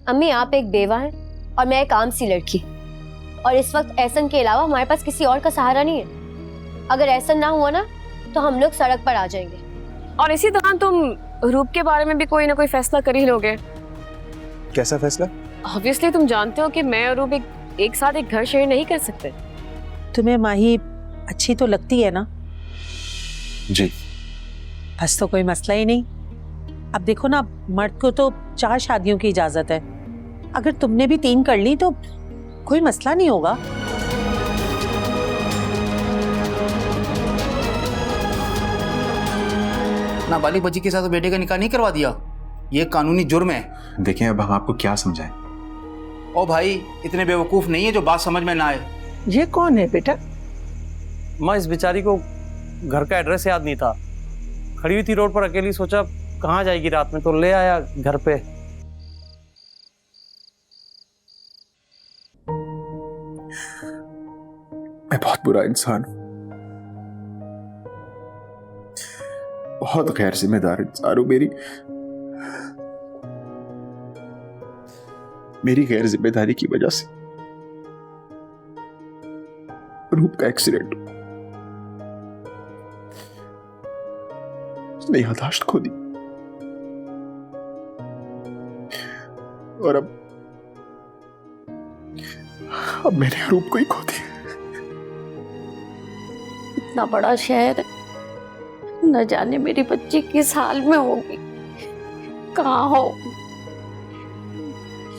अम्मी आप एक बेवा हैं और मैं एक आम सी लड़की, और इस वक्त एहसन के अलावा हमारे पास किसी और का सहारा नहीं है। अगर एहसन ना हुआ ना तो हम लोग सड़क पर आ जाएंगे। और इसी दौरान तुम रूप के बारे में भी कोई ना कोई फैसला कर ही लोगे। कैसा फैसला? ऑब्वियसली तुम जानते हो कि मैं और रूप एक साथ एक घर शेयर नहीं कर सकते। तुम्हें माही अच्छी तो लगती है ना? जी। बस तो कोई मसला ही नहीं। अब देखो ना, मर्द को तो 4 शादियों की इजाजत है। अगर तुमने भी 3 कर ली तो कोई मसला नहीं होगा। नाबालिग बच्ची के साथ बेटे का निकाह नहीं करवा दिया, ये कानूनी जुर्म है। देखें अब हम आपको क्या समझाएं। ओ भाई, इतने बेवकूफ नहीं है जो बात समझ में ना आए। ये कौन है बेटा? माँ, इस बेचारी को घर का एड्रेस याद नहीं था। खड़ी हुई थी रोड पर अकेली, सोचा कहाँ जाएगी रात में, तो ले आया घर पे। मैं बहुत बुरा इंसान हूं, बहुत गैर जिम्मेदार इंसान हूं। मेरी गैर जिम्मेदारी की वजह से रूप का एक्सीडेंट, उसने याददाश्त खो दी और अब मैंने रूप को ही खो दिया। इतना बड़ा शहर है, न जाने मेरी बच्ची किस हाल में होगी, कहाँ हो।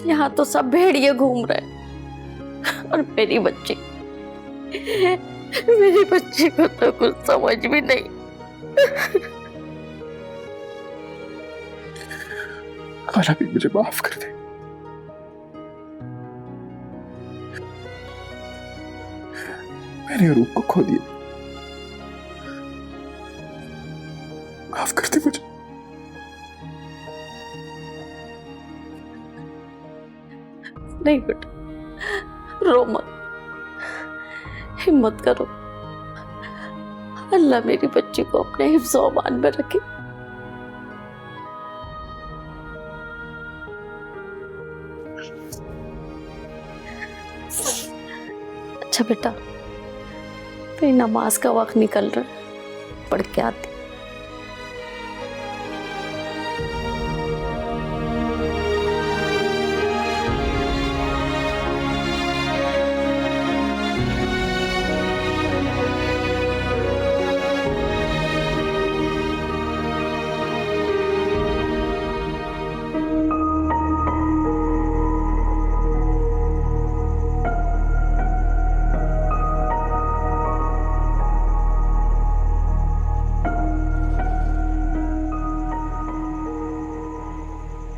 यहाँ तो सब भेड़िए घूम रहे और मेरी बच्ची को तो कुछ समझ भी नहीं। खाला भी मुझे माफ कर दे। मैंने रूप को खो दिया, माफ कर दे मुझे। नहीं बेटा, रो मत, हिम्मत करो। अल्लाह मेरी बच्ची को अपने हिफ्ज़ व अमान में रखे। अच्छा बेटा, फिर नमाज का वक्त निकल रहा है, पढ़ के आती।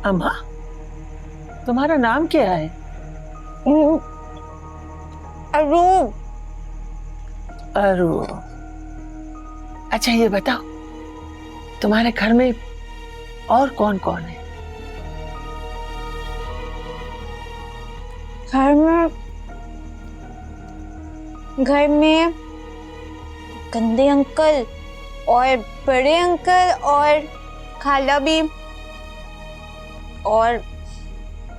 अम्मा, तुम्हारा नाम क्या है? अरू। अरू। अच्छा ये बताओ, तुम्हारे घर में और कौन कौन है? घर में गंदे अंकल और बड़े अंकल और खाला भी और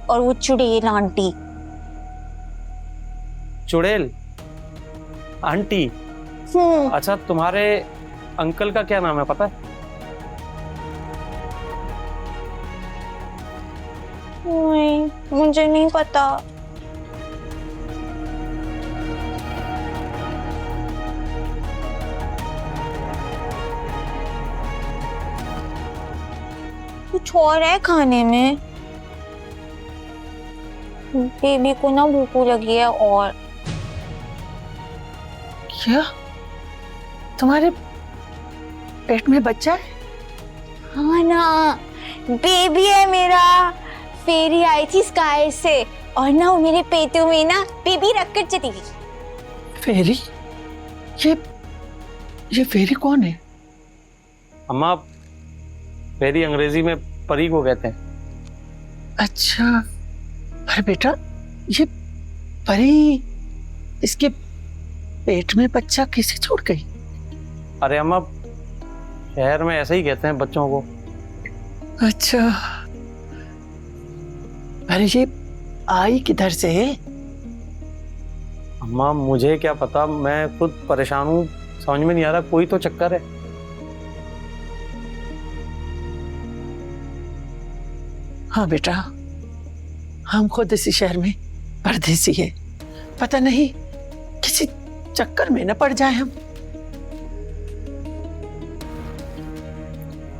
वो चुड़ैल आंटी। चुड़ैल आंटी? अच्छा, तुम्हारे अंकल का क्या नाम है पता है? नहीं, मुझे नहीं पता। कुछ और है खाने में? बेबी को ना भूख लगी है। और क्या तुम्हारे पेट में बच्चा है? हाँ ना, बेबी है मेरा। फेरी आई थी स्काई से और ना वो मेरे पेटों में ना बेबी रखकर चली गई। फेरी? ये फेरी कौन है? अम्मा, फेरी अंग्रेजी में परी को कहते हैं। अच्छा, अरे बेटा, ये परी इसके पेट में बच्चा कैसे छोड़ गई? अरे अम्मा, शहर में ऐसे ही कहते हैं बच्चों को। अच्छा, पर ये आई किधर से है? अम्मा मुझे क्या पता, मैं खुद परेशान हूँ, समझ में नहीं आ रहा, कोई तो चक्कर है। हाँ बेटा, हम खुद इसी शहर में परदेसी है, पता नहीं किसी चक्कर में न पड़ जाए हम।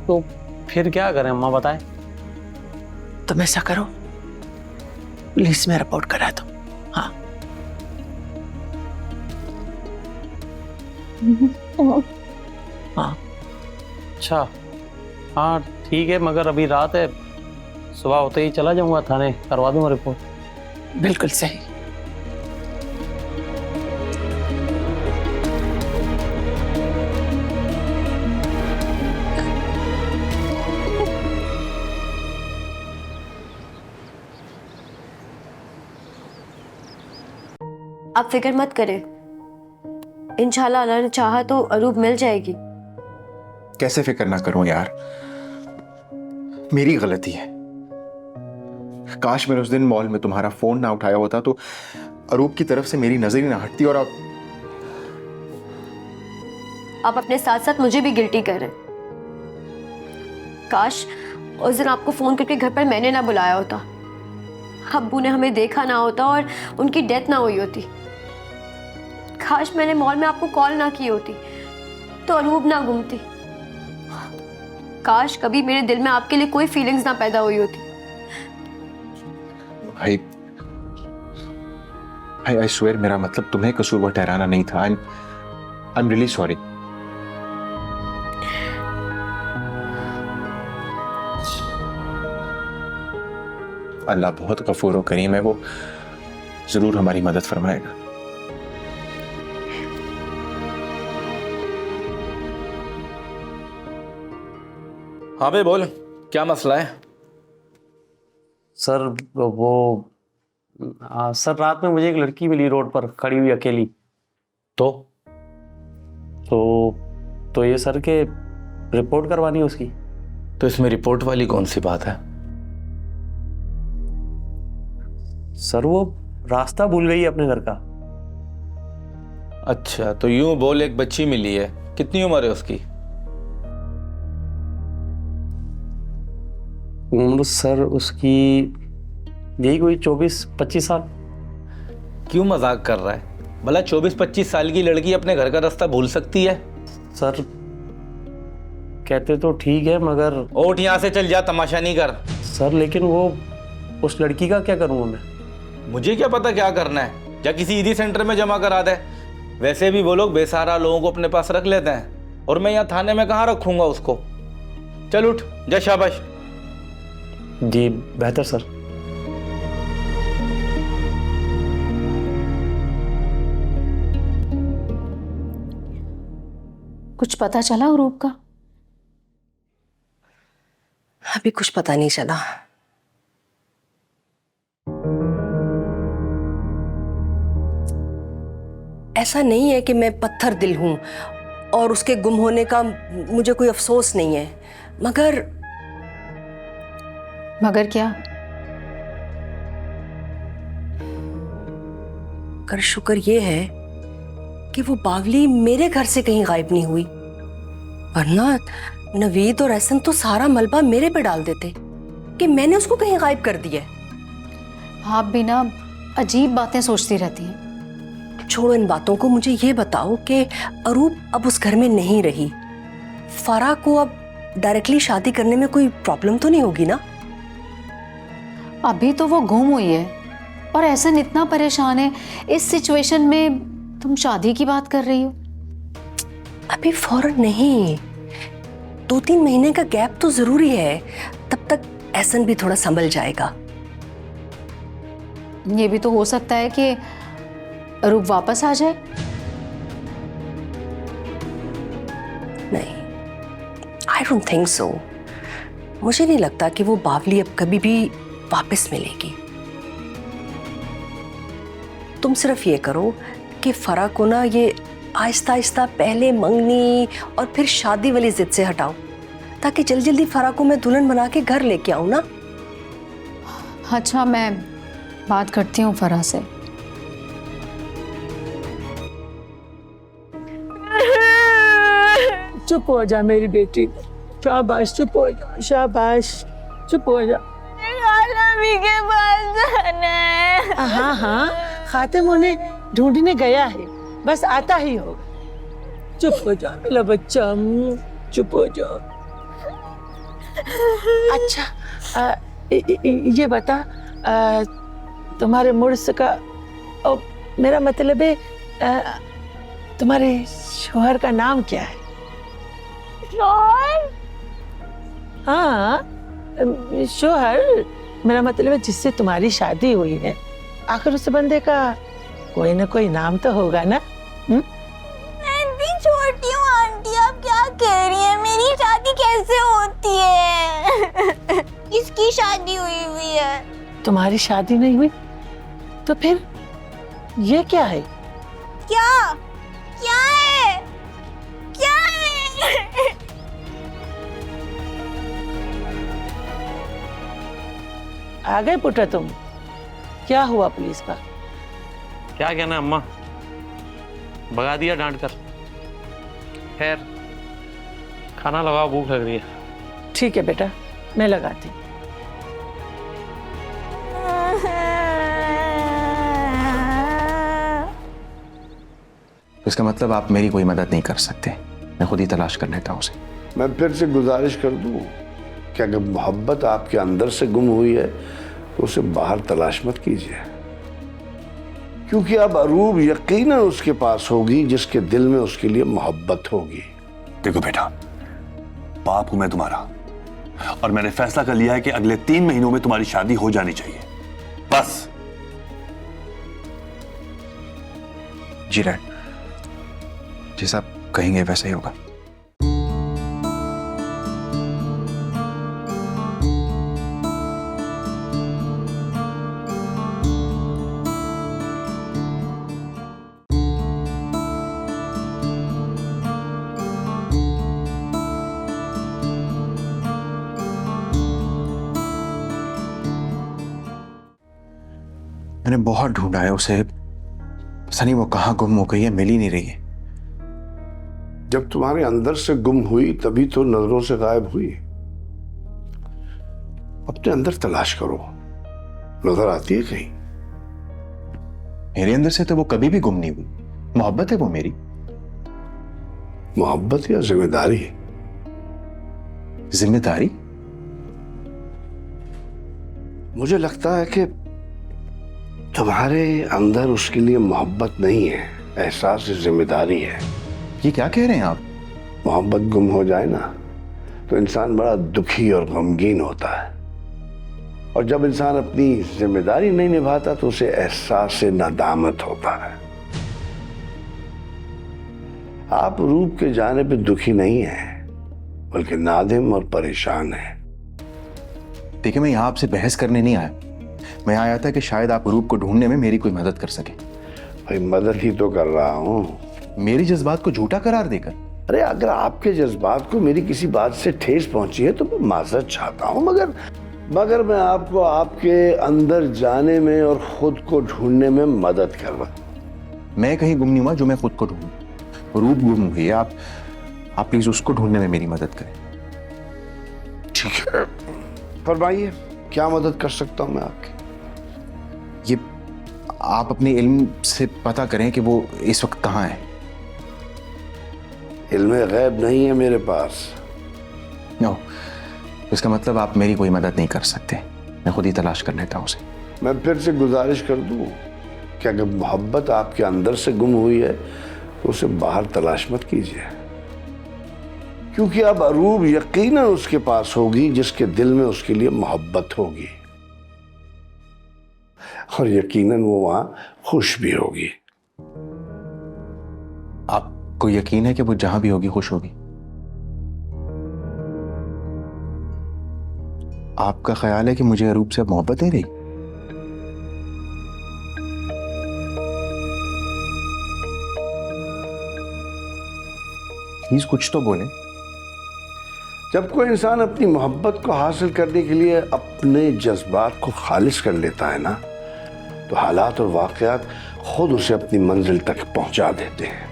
तो फिर क्या करें अम्मा, बताएं। तुम ऐसा करो, पुलिस में रिपोर्ट करा दो। हाँ हाँ अच्छा, हाँ ठीक है, मगर अभी रात है, सुबह होते ही चला जाऊंगा थाने, करवा दूंगा रिपोर्ट। बिल्कुल सही। आप फिक्र मत करें, इंशाल्लाह अल्लाह ने चाहा तो अरूब मिल जाएगी। कैसे फिक्र ना करूं यार, मेरी गलती है। काश मैंने उस दिन मॉल में तुम्हारा फोन ना उठाया होता तो अरूप की तरफ से मेरी नजर ही ना हटती। और आप अपने साथ साथ मुझे भी गिल्टी कर रहे हैं। काश उस दिन आपको फोन करके घर पर मैंने ना बुलाया होता, अब्बू ने हमें देखा ना होता और उनकी डेथ ना हुई होती। काश मैंने मॉल में आपको कॉल ना की होती तो अरूब ना घूमती। काश कभी मेरे दिल में आपके लिए कोई फीलिंग्स ना पैदा हुई होती। भाई आई स्वेयर, मेरा मतलब तुम्हें कसूरवार ठहराना नहीं था। I am really sorry. Allah बहुत गफूर और करीम है, वो जरूर हमारी मदद फरमाएगा। हाँ भाई बोल, क्या मसला है? सर वो सर रात में मुझे एक लड़की मिली रोड पर खड़ी हुई अकेली। तो ये सर के रिपोर्ट करवानी है उसकी। तो इसमें रिपोर्ट वाली कौन सी बात है? सर वो रास्ता भूल गई है अपने घर का। अच्छा, तो यूं बोल एक बच्ची मिली है, कितनी उम्र है उसकी? उम्र सर उसकी यही कोई 24-25 साल। क्यों मजाक कर रहा है? भला 24-25 साल की लड़की अपने घर का रास्ता भूल सकती है? सर कहते तो ठीक है, मगर उठ यहाँ से, चल जा, तमाशा नहीं कर। सर लेकिन वो उस लड़की का क्या करूँगा मैं? मुझे क्या पता क्या करना है, या किसी ईदी सेंटर में जमा करा दे। वैसे भी वो लोग बेसहारा लोगों को अपने पास रख लेते हैं, और मैं यहाँ थाने में कहाँ रखूंगा उसको। चल उठ जा, शाबाश। जी बेहतर सर। कुछ पता चला अरूप का? अभी कुछ पता नहीं चला। ऐसा नहीं है कि मैं पत्थर दिल हूं और उसके गुम होने का मुझे कोई अफसोस नहीं है, मगर क्या? कर शुक्र ये है कि वो बावली मेरे घर से कहीं गायब नहीं हुई, वरना नवीद और एहसन तो सारा मलबा मेरे पे डाल देते कि मैंने उसको कहीं गायब कर दिया है। आप भी ना अजीब बातें सोचती रहती हैं। छोड़ो इन बातों को, मुझे ये बताओ कि अरूप अब उस घर में नहीं रही, फराह को अब डायरेक्टली शादी करने में कोई प्रॉब्लम तो नहीं होगी ना? अभी तो वो गुम हुई है और एहसन इतना परेशान है। इस सिचुएशन में तुम शादी की बात कर रही हो? अभी फौरन नहीं, 2-3 महीने का गैप तो जरूरी है, तब तक एहसन भी थोड़ा संभल जाएगा। ये भी तो हो सकता है कि अरूप वापस आ जाए। नहीं, आई डोंट थिंक सो। मुझे नहीं लगता कि वो बावली अब कभी भी वापस मिलेगी। तुम सिर्फ ये करो कि फराह को ना ये आहिस्ता आहिस्ता पहले मंगनी और फिर शादी वाली जिद से हटाओ, ताकि जल्दी जल्दी फराह को मैं दुल्हन बना के घर लेके आऊं ना। अच्छा, मैं बात करती हूँ फराह से। चुप हो जा मेरी बेटी, शाबाश, चुप हो जा, शाबाश, चुप हो जा। खालामी के पास जाना है। हाँ हाँ, खातिम उन्हें ढूंढने गया है, बस आता ही होगा। चुप हो जा मेरा बच्चा, चुप हो जाओ। अच्छा, ये बता, तुम्हारे मुर्स का, मेरा मतलब है तुम्हारे शोहर का नाम क्या है? शोहर? हाँ, शोहर, मेरा मतलब है जिससे तुम्हारी शादी हुई है, आखिर उस बंदे का कोई ना कोई नाम तो होगा ना? मैं भी छोटी हूँ आंटी, आप क्या कह रही हैं? मेरी शादी कैसे होती है? किसकी शादी हुई है? तुम्हारी शादी नहीं हुई तो फिर ये क्या है? क्या? क्या है? क्या है? आ गए पुत्र तुम? क्या हुआ पुलिस का? क्या कहना अम्मा, भगा दिया डांट कर। खैर, खाना लगाओ, भूख लग रही है। ठीक है बेटा, मैं लगाती हूँ। तो इसका मतलब आप मेरी कोई मदद नहीं कर सकते, मैं खुद ही तलाश कर लेता हूँ उसे। मैं फिर से गुजारिश कर दूं कि अगर मोहब्बत आपके अंदर से गुम हुई है तो उसे बाहर तलाश मत कीजिए, क्योंकि अब अरूब यकीनन उसके पास होगी जिसके दिल में उसके लिए मोहब्बत होगी। देखो बेटा, बाप हूं मैं तुम्हारा, और मैंने फैसला कर लिया है कि अगले 3 महीनों में तुम्हारी शादी हो जानी चाहिए, बस। जी डैड, जैसा आप कहेंगे वैसा ही होगा। मैंने बहुत ढूंढा है उसे, सनी वो कहाँ गुम हो गई है, मिल ही नहीं रही है। जब तुम्हारे अंदर से गुम हुई तभी तो नजरों से गायब हुई। अपने अंदर तलाश करो, नजर आती है कहीं? मेरे अंदर से तो वो कभी भी गुम नहीं हुई, मोहब्बत है वो मेरी। मोहब्बत या जिम्मेदारी? जिम्मेदारी? मुझे लगता है कि तुम्हारे अंदर उसके लिए मोहब्बत नहीं है, एहसास जिम्मेदारी है। ये क्या कह रहे हैं आप? मोहब्बत गुम हो जाए ना तो इंसान बड़ा दुखी और गमगीन होता है, और जब इंसान अपनी जिम्मेदारी नहीं निभाता तो उसे एहसास से नदामत होता है। आप रूप के जाने पे दुखी नहीं हैं, बल्कि नादिम और परेशान हैं। देखिए, मैं यहाँ आपसे बहस करने नहीं आया, मैं आया था कि शायद आप रूप को ढूंढने में मेरी कोई मदद कर सके। भाई मदद ही तो कर रहा हूँ। मेरी जज्बात को झूठा करार देकर? अरे अगर आपके जज्बात को मेरी किसी बात से ठेस पहुंची है तो मैं माजरत चाहता हूँ, मगर मैं आपको आपके अंदर जाने में और खुद को ढूंढने में मदद कर रहा हूँ। मैं कहीं गुम नहीं हुआ जो मैं खुद को ढूंढूं। रूप गुम हुई है, आप प्लीज उसको ढूंढने में मेरी मदद करें। ठीक है, फरमाइए, क्या मदद कर सकता हूँ मैं आपकी? ये आप अपने इल्म से पता करें कि वो इस वक्त कहाँ है। इल्म गैब नहीं है मेरे पास। नो, इसका मतलब आप मेरी कोई मदद नहीं कर सकते, मैं खुद ही तलाश कर लेता हूँ उसे। मैं फिर से गुजारिश कर दूं कि अगर मोहब्बत आपके अंदर से गुम हुई है तो उसे बाहर तलाश मत कीजिए, क्योंकि अब अरूब यकीनन उसके पास होगी जिसके दिल में उसके लिए मोहब्बत होगी, और यकीनन वो वहां खुश भी होगी। आपको यकीन है कि वो जहां भी होगी खुश होगी? आपका ख्याल है कि मुझे अरूप से अब मोहब्बत नहीं रही? प्लीज कुछ तो बोले। जब कोई इंसान अपनी मोहब्बत को हासिल करने के लिए अपने जज्बात को खालिश कर लेता है ना, तो हालात और वाकयात खुद उसे अपनी मंजिल तक पहुंचा देते हैं,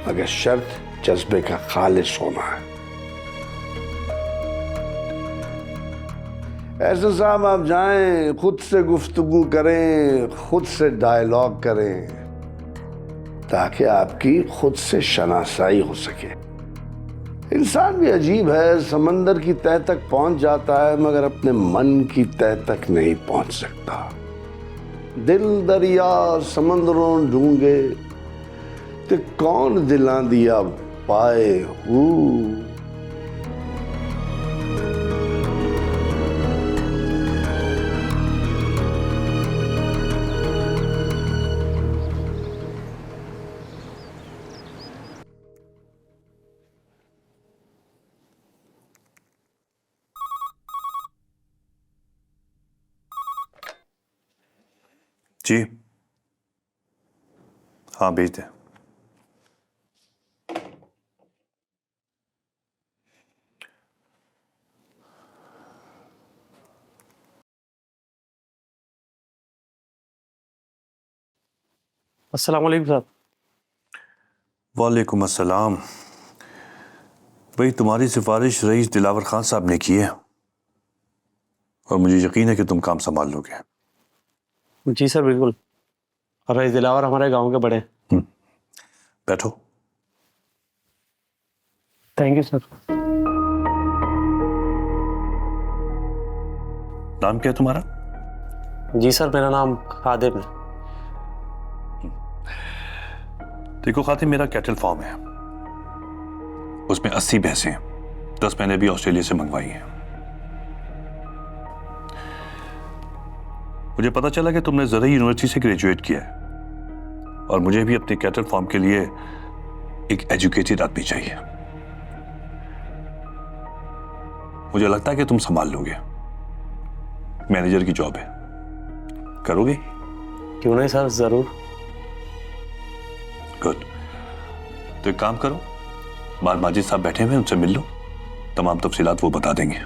मगर शर्त जज्बे का खालिश होना है। ऐसे साहब आप जाएं, खुद से गुफ्तगू करें, खुद से डायलॉग करें, ताकि आपकी खुद से शनासाई हो सके। इंसान भी अजीब है, समंदर की तह तक पहुंच जाता है मगर अपने मन की तह तक नहीं पहुंच सकता। दिल दरिया समंदरों ढूंगे ते कौन दिला दिया पाए हूँ। जी हाँ, भेज दे। अस्सलाम वालेकुम साहब। वालेकुम अस्सलाम। भाई, तुम्हारी सिफारिश रईस दिलावर खान साहब ने की है और मुझे यकीन है कि तुम काम संभाल लोगे। जी सर, बिल्कुल। और रईस दिलावर हमारे गांव के बड़े। बैठो। Thank you sir. नाम क्या है तुम्हारा? जी सर, मेरा नाम खादिम है। देखो खातिम, मेरा कैटल फार्म है, उसमें 80 भैंसें हैं। 10 मैंने भी ऑस्ट्रेलिया से मंगवाई हैं। मुझे पता चला कि तुमने ज़रूरी यूनिवर्सिटी से ग्रेजुएट किया है और मुझे भी अपने कैटल फार्म के लिए एक एजुकेटेड आदमी चाहिए। मुझे लगता है कि तुम संभाल लोगे। मैनेजर की जॉब है, करोगे? क्यों नहीं सर, जरूर। गुड। तो एक काम करो, बाल माजिद साहब बैठे हुए, उनसे मिल लो, तमाम तफसीलात वो बता देंगे।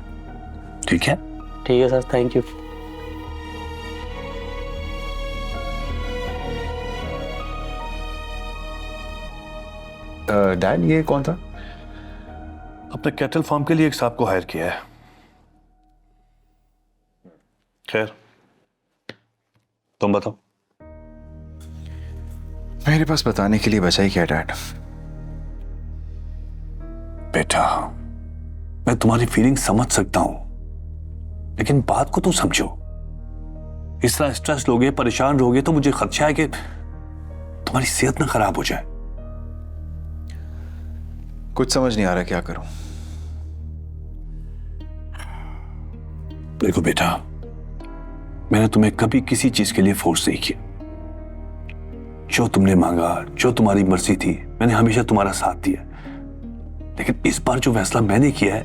ठीक है? ठीक है सर, थैंक यू। डैड, ये कौन था? अपने कैटल फार्म के लिए एक साहब को हायर किया है। खैर, तुम बताओ। मेरे पास बताने के लिए बचा ही क्या डैड? बेटा, मैं तुम्हारी फीलिंग समझ सकता हूं, लेकिन बात को तुम समझो। इस तरह स्ट्रेस लोगे, परेशान रहोगे तो मुझे खदशा है कि तुम्हारी सेहत ना खराब हो जाए। कुछ समझ नहीं आ रहा क्या करूं। देखो बेटा, मैंने तुम्हें कभी किसी चीज के लिए फोर्स नहीं किया। जो तुमने मांगा, जो तुम्हारी मर्जी थी, मैंने हमेशा तुम्हारा साथ दिया। लेकिन इस बार जो फैसला मैंने किया है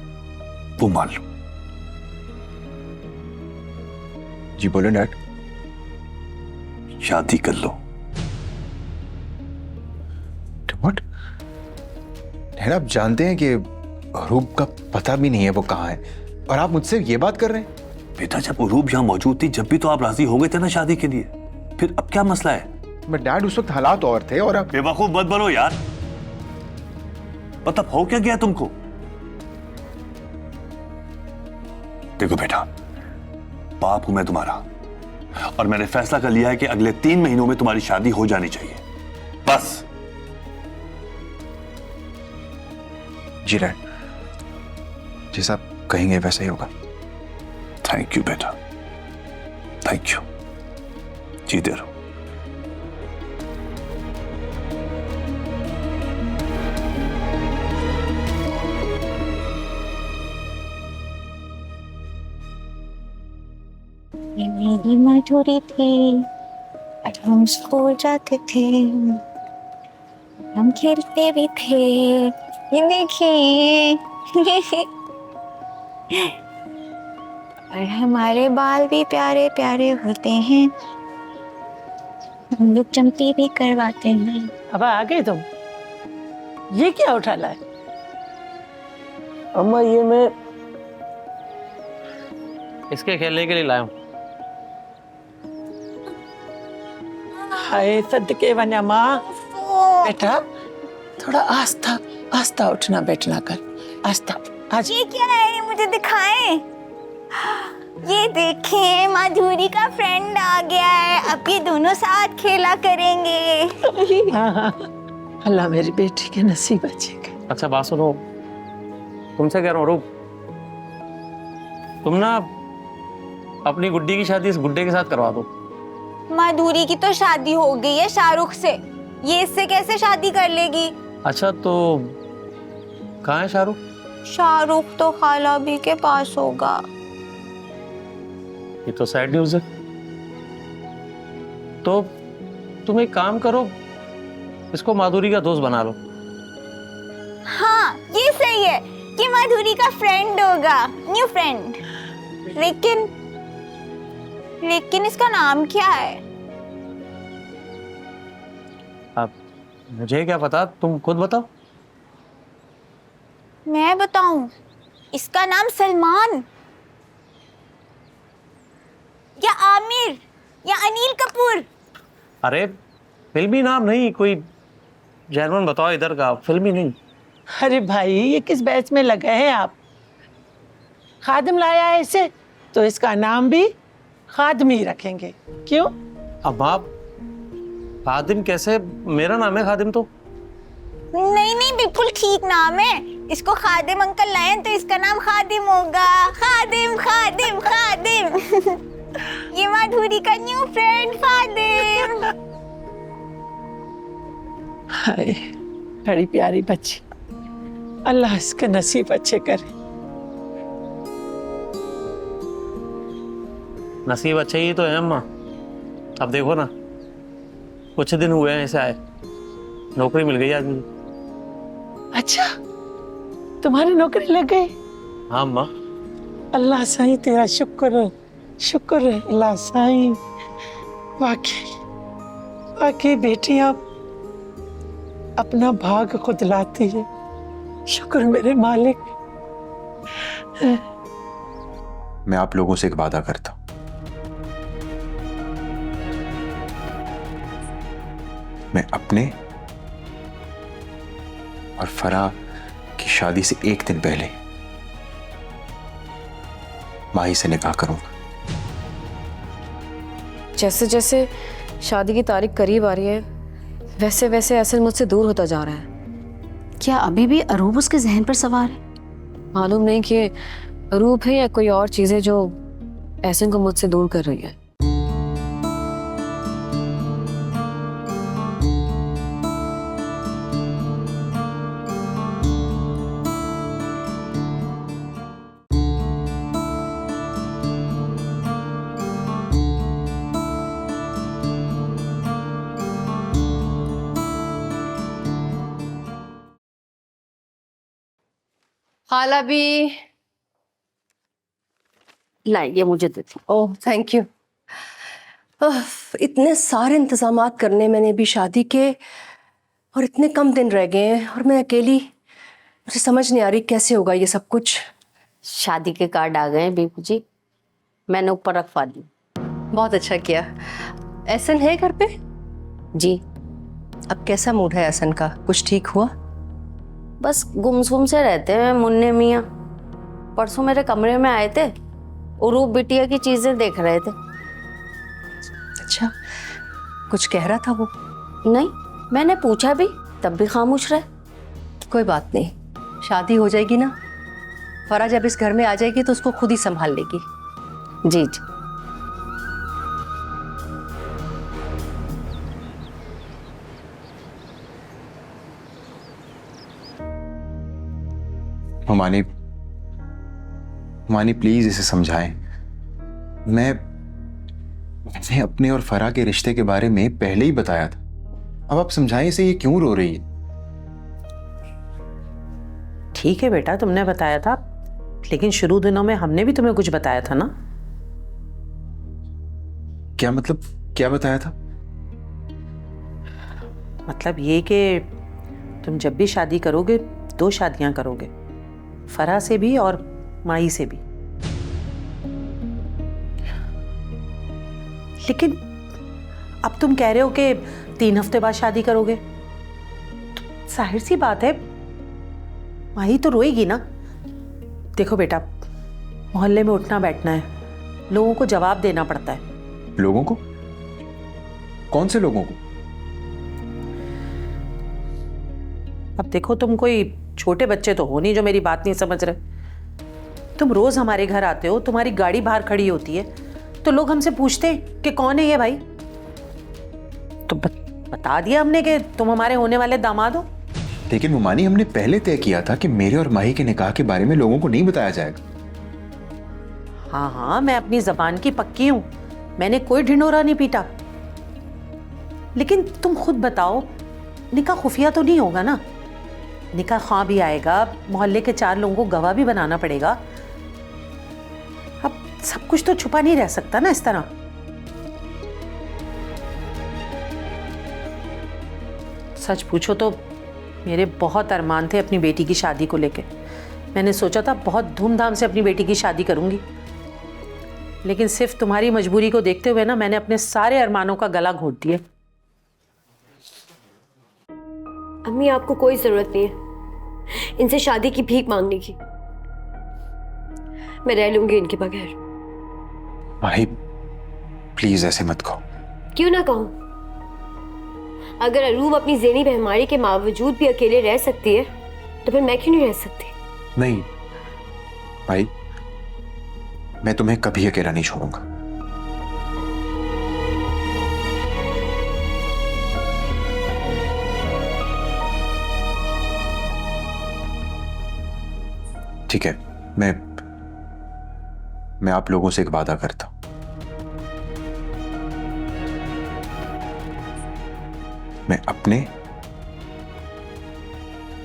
वो मान लो। जी बोले डैड। शादी कर लो। व्हाट? डैड, आप जानते हैं कि अरूब का पता भी नहीं है वो कहाँ है, और आप मुझसे ये बात कर रहे हैं? बेटा, जब अरूब यहां मौजूद थी, जब भी तो आप राजी हो गए थे ना शादी के लिए, फिर अब क्या मसला है? मैं डैड, उस वक्त हालात और थे, और अब बेवकूफ मत बनो यार। मतलब हो क्या गया तुमको? देखो बेटा, बाप हूं मैं तुम्हारा, और मैंने फैसला कर लिया है कि अगले 3 महीनों में तुम्हारी शादी हो जानी चाहिए, बस। जी डैड, जैसा आप कहेंगे वैसा ही होगा। थैंक यू बेटा, थैंक यू। जीते रहो। ये मेरी मधुरी थी, आज हम स्कूल जाते थे, हम खेलते भी थे। ये देखिए और हमारे बाल भी प्यारे प्यारे होते हैं, हम लोग चमकी भी करवाते हैं। अब आ गए तुम? ये क्या उठा लाए? अम्मा ये मैं इसके खेलने के लिए लाया हूँ। हाय सदके वना माँ। बेटा थोड़ा आस्था आस्था उठना बैठना कर, आस्था। आज ये क्या है? मुझे दिखाएं। ये देखें, माधुरी का फ्रेंड आ गया है। अब ये दोनों साथ खेला करेंगे। हाँ हाँ, अल्लाह मेरी बेटी के नसीब अच्छे करे। अच्छा बात सुनो, तुमसे कह रहा हूँ, रूप तुम ना अपनी गुड्डी की शादी इस गुड्डे के साथ करवा दो। माधुरी की तो शादी हो गई है शाहरुख से, ये इससे कैसे शादी कर लेगी? अच्छा तो कहाँ है शाहरुख? शाहरुख तो खाला भी के पास होगा। ये तो सैड न्यूज़ है। तो तुम एक काम करो, इसको माधुरी का दोस्त बना लो। हाँ ये सही है कि माधुरी का फ्रेंड होगा, न्यू फ्रेंड। लेकिन इसका नाम क्या है? अब मुझे क्या पता, तुम खुद बताओ। मैं बताऊं? इसका नाम सलमान या आमिर या अनिल कपूर। अरे फिल्मी नाम नहीं, कोई जेन्युइन बताओ इधर का, फिल्मी नहीं। अरे भाई ये किस बैच में लगे हैं आप? खादिम लाया है इसे तो इसका नाम भी खादमी रखेंगे। क्यों? अब आप खादिम कैसे? मेरा नाम है खादिम। तो नहीं बिल्कुल ठीक नाम है। इसको खादिम अंकल लाए तो इसका नाम खादिम होगा। खादिम खादिम खादिम। ये माधुरी का न्यू फ्रेंड खादिम। हाय बड़ी प्यारी बच्ची, अल्लाह इसके नसीब अच्छे करे। नसीब अच्छे ही तो है अम्मा। अब देखो ना, कुछ दिन हुए हैं ऐसे आए, नौकरी मिल गई आज मुझे। अच्छा तुम्हारी नौकरी लग गई? हाँ अम्मा। अल्लाह साईं तेरा शुक्र है अल्लाह साईं। वाकई बेटियां अपना भाग खुद लाती है। शुक्र मेरे मालिक। मैं आप लोगों से एक वादा करता हूं, मैं अपने और फराह की शादी से एक दिन पहले माही से निकाह करूंगा। जैसे जैसे शादी की तारीख करीब आ रही है, वैसे वैसे एहसन मुझसे दूर होता जा रहा है। क्या अभी भी अरूब उसके जहन पर सवार है? मालूम नहीं कि अरूब है या कोई और चीजें जो एहसन को मुझसे दूर कर रही है। खाला भी लाइए, मुझे देती। Oh thank you. इतने सारे इंतजामात करने मैंने भी शादी के, और इतने कम दिन रह गए हैं और मैं अकेली। मुझे समझ नहीं आ रही कैसे होगा ये सब कुछ। शादी के कार्ड आ गए हैं बीबू जी, मैंने ऊपर रखवा दी। बहुत अच्छा किया। एहसन है घर पे? जी। अब कैसा मूड है एहसन का? कुछ ठीक हुआ? बस गुमसुम से रहते हैं मुन्ने मियाँ। परसों मेरे कमरे में आए थे, उरूब बिटिया की चीजें देख रहे थे। अच्छा, कुछ कह रहा था वो? नहीं, मैंने पूछा भी तब भी खामोश रहे। कोई बात नहीं, शादी हो जाएगी ना, फरा जब इस घर में आ जाएगी तो उसको खुद ही संभाल लेगी। जी जी। मानी प्लीज इसे समझाएं। मैंने अपने और फरा के रिश्ते के बारे में पहले ही बताया था। अब आप समझाएं इसे, ये क्यों रो रही है? ठीक है बेटा, तुमने बताया था, लेकिन शुरू दिनों में हमने भी तुम्हें कुछ बताया था ना। क्या मतलब, क्या बताया था? मतलब ये कि तुम जब भी शादी करोगे 2 शादियां करोगे, फराह से भी और माई से भी। लेकिन अब तुम कह रहे हो कि 3 हफ्ते बाद शादी करोगे, तो जाहिर सी बात है माही तो रोएगी ना। देखो बेटा, मोहल्ले में उठना बैठना है, लोगों को जवाब देना पड़ता है। लोगों को? कौन से लोगों को? अब देखो, तुम कोई छोटे बच्चे तो हो नहीं जो मेरी बात नहीं समझ रहे। तुम रोज हमारे घर आते हो, तुम्हारी गाड़ी बाहर खड़ी होती है, तो लोग हमसे पूछते हैं कि कौन है ये भाई। तो बता दिया हमने कि तुम हमारे होने वाले दामाद हो। लेकिन मुमानी, हमने पहले तय किया था कि मेरे और माही के निकाह के बारे में लोगों को नहीं बताया जाएगा। हाँ हाँ, मैं अपनी जबान की पक्की हूं, मैंने कोई ढिंढोरा नहीं पीटा। लेकिन तुम खुद बताओ, निकाह खुफिया तो नहीं होगा ना? निकाह ख्वां भी आएगा, मोहल्ले के 4 लोगों को गवाह भी बनाना पड़ेगा। अब सब कुछ तो छुपा नहीं रह सकता ना इस तरह। सच पूछो तो मेरे बहुत अरमान थे अपनी बेटी की शादी को लेके। मैंने सोचा था बहुत धूमधाम से अपनी बेटी की शादी करूंगी, लेकिन सिर्फ तुम्हारी मजबूरी को देखते हुए ना मैंने अपने सारे अरमानों का गला घोट दिया। अम्मी, आपको कोई जरूरत नहीं है इनसे शादी की भीख मांगने की। मैं रह लूंगी इनके बगैर। माही, प्लीज ऐसे मत कहो। क्यों ना कहूं? अगर अरूब अपनी ज़हनी बीमारी के बावजूद भी अकेले रह सकती है, तो फिर मैं क्यों नहीं रह सकती? नहीं भाई, मैं तुम्हें कभी अकेला नहीं छोड़ूंगा। ठीक है, मैं आप लोगों से एक वादा करता हूं। मैं अपने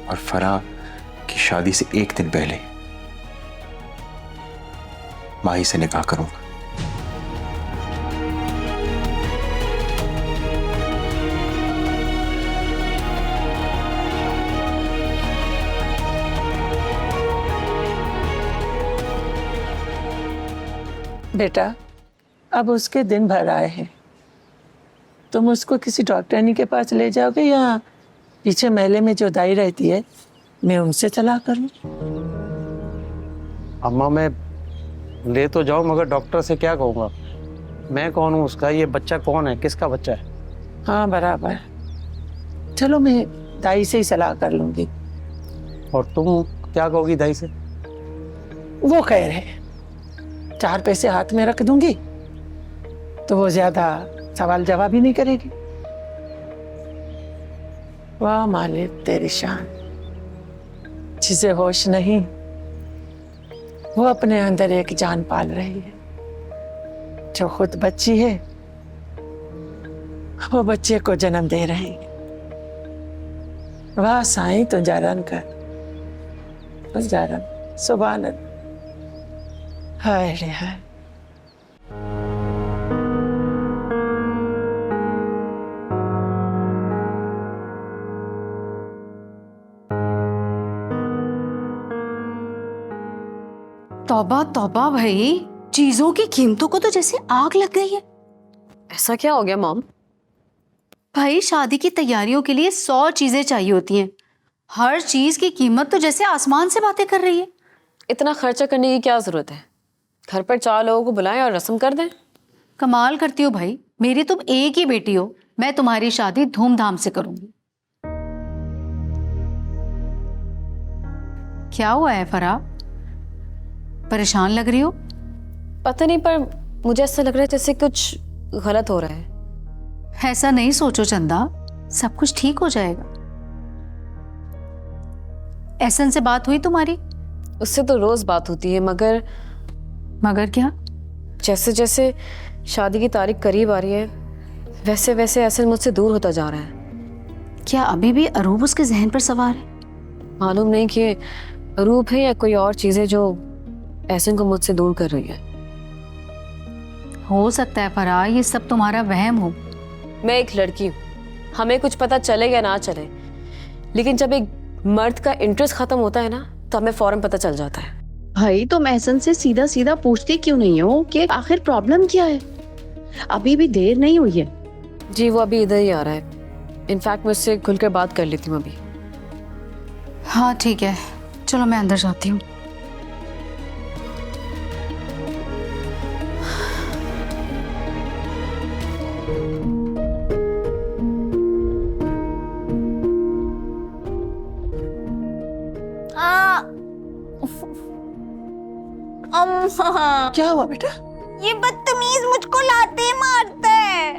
और फराह की शादी से 1 दिन पहले माही से निकाह करूंगा। बेटा, अब उसके दिन भर आए हैं, तुम उसको किसी डॉक्टरनी के पास ले जाओगे या पीछे महल में जो दाई रहती है मैं उनसे सलाह करूं? अम्मा, मैं ले तो जाऊं, मगर डॉक्टर से क्या कहूँगा? मैं कौन हूँ उसका? ये बच्चा कौन है? किसका बच्चा है? हाँ बराबर, चलो मैं दाई से ही सलाह कर लूंगी। और तुम क्या कहोगी दाई से? वो कह रहे 4 पैसे हाथ में रख दूंगी तो वो ज्यादा सवाल जवाब ही नहीं करेगी। वाह मालिक तेरी शान, जिसे होश नहीं वो अपने अंदर एक जान पाल रही है, जो खुद बच्ची है वो बच्चे को जन्म दे रही है। वाह साईं, तुझा रन कर, तुझा रन, सुभान अल्लाह। हाय रे हाय। तौबा तौबा भाई, चीजों की कीमतों को तो जैसे आग लग गई है। ऐसा क्या हो गया मॉम? भाई, शादी की तैयारियों के लिए 100 चीजें चाहिए होती हैं। हर चीज की कीमत तो जैसे आसमान से बातें कर रही है। इतना खर्चा करने की क्या जरूरत है? घर पर 4 लोगों को बुलाएं और रस्म कर दें। कमाल करती हो भाई, मेरी तुम एक ही बेटी हो, मैं तुम्हारी शादी धूमधाम से करूंगी। क्या हुआ है फराह, परेशान लग रही हो? पता नहीं, पर मुझे ऐसा लग रहा है जैसे कुछ गलत हो रहा है। ऐसा नहीं सोचो चंदा, सब कुछ ठीक हो जाएगा। एहसन से बात हुई तुम्हारी? उससे तो रोज बात होती है, मगर क्या? जैसे जैसे शादी की तारीख करीब आ रही है, वैसे वैसे एहसन मुझसे दूर होता जा रहा है। क्या अभी भी अरूब उसके जहन पर सवार है? मालूम नहीं कि अरूब है या कोई और चीजें जो एहसन को मुझसे दूर कर रही है। हो सकता है फराह ये सब तुम्हारा वहम हो। मैं एक लड़की हूँ, हमें कुछ पता चले या ना चले, लेकिन जब एक मर्द का इंटरेस्ट खत्म होता है ना तो हमें फौरन पता चल जाता है। भाई तुम एहसन से सीधा सीधा पूछते क्यों नहीं हो कि आखिर प्रॉब्लम क्या है? अभी भी देर नहीं हुई है। जी वो अभी इधर ही आ रहा है। इनफैक्ट मैं उससे खुलकर बात कर लेती हूँ अभी। हाँ ठीक है, चलो मैं अंदर जाती हूँ। अम्मा, क्या हुआ बेटा? ये बदतमीज मुझको लाते मारता है।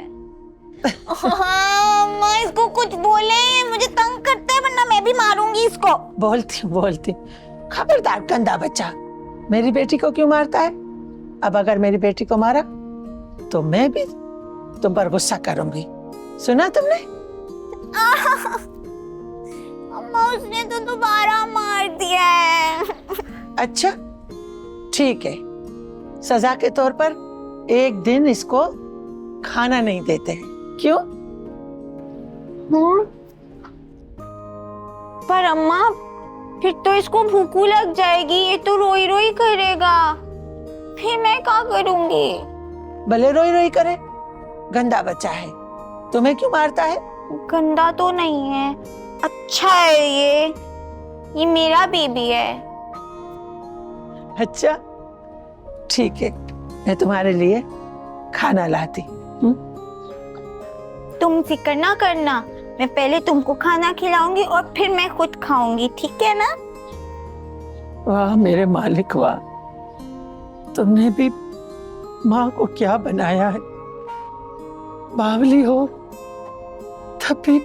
अम्मा, इसको कुछ बोले, मुझे तंग करते हैं, वरना मैं भी मारूंगी इसको। बोलती खबरदार गंदा बच्चा, मेरी बेटी को क्यों मारता है? अब अगर मेरी बेटी को मारा तो मैं भी तुम पर गुस्सा करूंगी। सुना तुमने? अम्मा, उसने तो दोबारा मार दिया है। अच्छा ठीक है, सजा के तौर पर एक दिन इसको खाना नहीं देते हैं। क्यों? पर अम्मा, फिर तो इसको भूख लग जाएगी, ये तो रोई रोई करेगा, फिर मैं क्या करूंगी? भले रोई रोई करे, गंदा बच्चा है, तुम्हें क्यों मारता है? गंदा तो नहीं है, अच्छा है ये मेरा बेबी है। अच्छा ठीक है, मैं तुम्हारे लिए खाना लाती। तुम फिक्र ना करना, मैं पहले तुमको खाना खिलाऊंगी और फिर मैं खुद खाऊंगी, ठीक है ना? वाह मेरे मालिक वाह, तुमने भी माँ को क्या बनाया है। बावली हो तब भी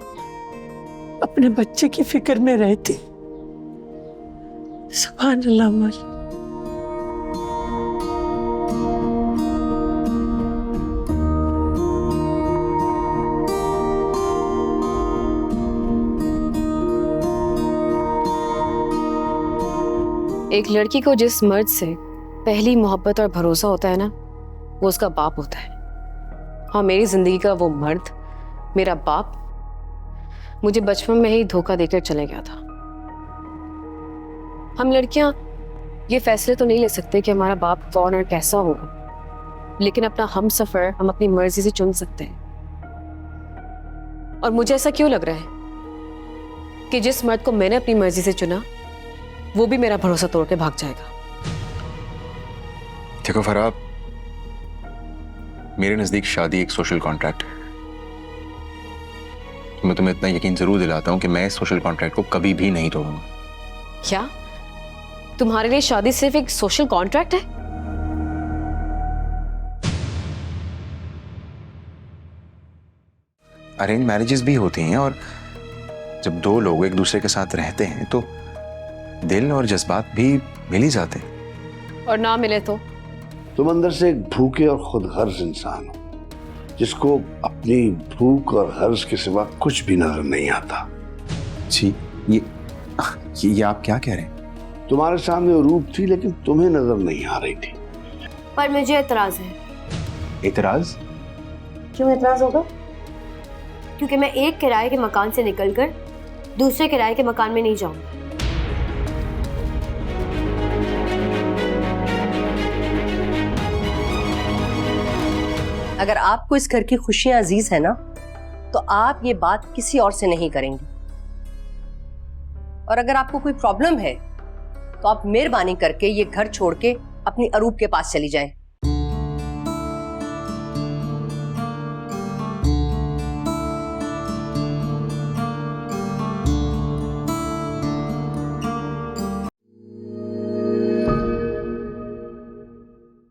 अपने बच्चे की फिक्र में रहती। सुभान अल्लाह मालिक। एक लड़की को जिस मर्द से पहली मोहब्बत और भरोसा होता है ना, वो उसका बाप होता है। हाँ, मेरी जिंदगी का वो मर्द, मेरा बाप, मुझे बचपन में ही धोखा देकर चले गया था। हम लड़कियां ये फैसले तो नहीं ले सकते कि हमारा बाप कौन और कैसा होगा, लेकिन अपना हम सफर हम अपनी मर्जी से चुन सकते हैं। और मुझे ऐसा क्यों लग रहा है कि जिस मर्द को मैंने अपनी मर्जी से चुना वो भी मेरा भरोसा तोड़ के भाग जाएगा। देखो फराब, मेरे नजदीक शादी एक सोशल कॉन्ट्रैक्ट है। मैं तुम्हें इतना यकीन जरूर दिलाता हूं कि मैं इस सोशल कॉन्ट्रैक्ट को कभी भी नहीं तोड़ूंगा। क्या तुम्हारे लिए शादी सिर्फ एक सोशल कॉन्ट्रैक्ट है? अरेंज मैरिजेस भी होती हैं, और जब दो लोग एक दूसरे के साथ रहते हैं तो दिल और जज्बात भी मिल ही जाते हैं। और ना मिले तो? तुम अंदर से एक भूखे और खुदगर्ज इंसान हो, जिसको अपनी भूख और गर्ज के सिवा कुछ भी नजर नहीं आता। जी ये आप क्या कह रहे हैं? तुम्हारे सामने रूप थी लेकिन तुम्हें नजर नहीं आ रही थी। पर मुझे एतराज है। एतराज? क्यों एतराज होगा? क्योंकि मैं एक किराए के मकान से निकलकर दूसरे किराए के मकान में नहीं जाऊंगी। अगर आपको इस घर की खुशियां अजीज है ना, तो आप ये बात किसी और से नहीं करेंगे। और अगर आपको कोई प्रॉब्लम है तो आप मेहरबानी करके ये घर छोड़ के अपनी अरूप के पास चली जाएं।